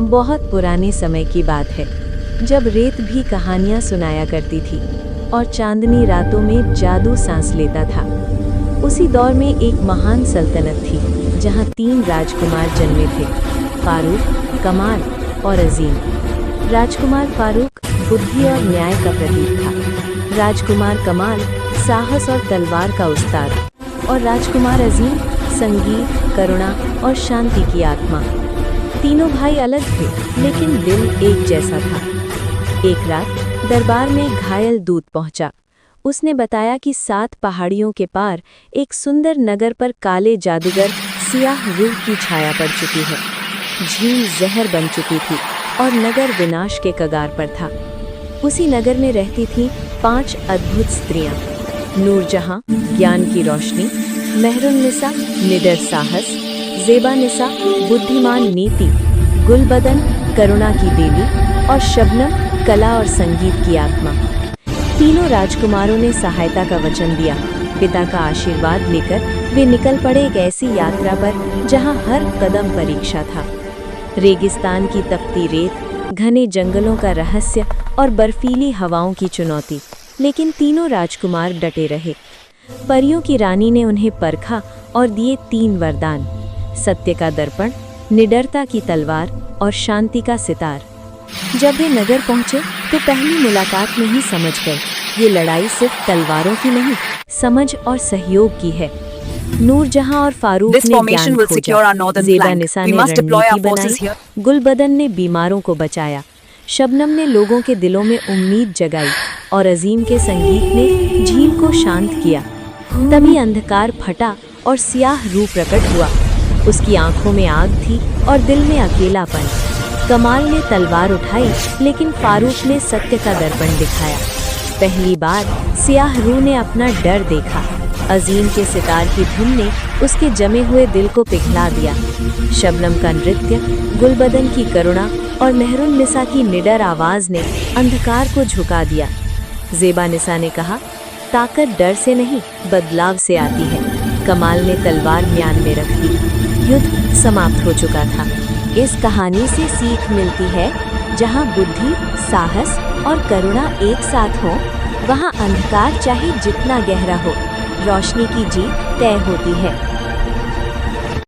बहुत पुराने समय की बात है, जब रेत भी कहानियां सुनाया करती थी और चांदनी रातों में जादू सांस लेता था। उसी दौर में एक महान सल्तनत थी, जहां 3 राजकुमार जन्मे थे, फारूक, कमाल और अजीम। राजकुमार फारूक बुद्धि और न्याय का प्रतीक था, राजकुमार कमाल साहस और तलवार का उस्ताद, और राजकुमार अजीम संगीत, करुणा और शांति की आत्मा। तीनों भाई अलग थे, लेकिन दिल एक जैसा था। एक रात दरबार में घायल दूत पहुंचा। उसने बताया कि 7 पहाड़ियों के पार एक सुंदर नगर पर काले जादूगर सियाह रूह की छाया पड़ चुकी है। झील जहर बन चुकी थी और नगर विनाश के कगार पर था। उसी नगर में रहती थीं 5 अद्भुत स्त्रियां, नूरजहां ज्ञान की रोशनी, मेहरुन्निसा निडर साहस, ज़ेबा-निसा बुद्धिमान नीति, गुलबदन करुणा की देवी और शबनम कला और संगीत की आत्मा। तीनों राजकुमारों ने सहायता का वचन दिया। पिता का आशीर्वाद लेकर वे निकल पड़े एक ऐसी यात्रा पर जहां हर कदम परीक्षा था। रेगिस्तान की तपती रेत, घने जंगलों का रहस्य और बर्फीली हवाओं की चुनौती, लेकिन तीनों राजकुमार डटे रहे। परियों की रानी ने उन्हें परखा और दिए 3 वरदान: सत्य का दर्पण, निडरता की तलवार और शांति का सितार। जब वे नगर पहुंचे तो पहली मुलाकात में ही समझ गए, ये लड़ाई सिर्फ तलवारों की नहीं, समझ और सहयोग की है। नूरजहां और फारूक ने ज्ञान खोजा, ज़ेबा-निसा ने रणनीति बनाई, गुलबदन ने बीमारों को बचाया, शबनम ने लोगों के दिलों में उम्मीद जगाई और अजीम के संगीत ने झील को शांत किया। तभी अंधकार फटा और सियाह रूह प्रकट हुआ। उसकी आंखों में आग थी और दिल में अकेलापन। कमाल ने तलवार उठाई, लेकिन फारूक ने सत्य का दर्पण दिखाया। पहली बार सियाह रूह ने अपना डर देखा। अजीम के सितार की धुन ने उसके जमे हुए दिल को पिघला दिया। शबनम का नृत्य, गुलबदन की करुणा और मेहरुन्निसा की निडर आवाज ने अंधकार को झुका दिया। ज़ेबा-निसा ने कहा, ताकत डर से नहीं, बदलाव से आती है। कमाल ने तलवार म्यान में रख दी। युद्ध समाप्त हो चुका था। इस कहानी से सीख मिलती है, जहां बुद्धि, साहस और करुणा एक साथ हो, वहां अंधकार चाहे जितना गहरा हो, रोशनी की जीत तय होती है।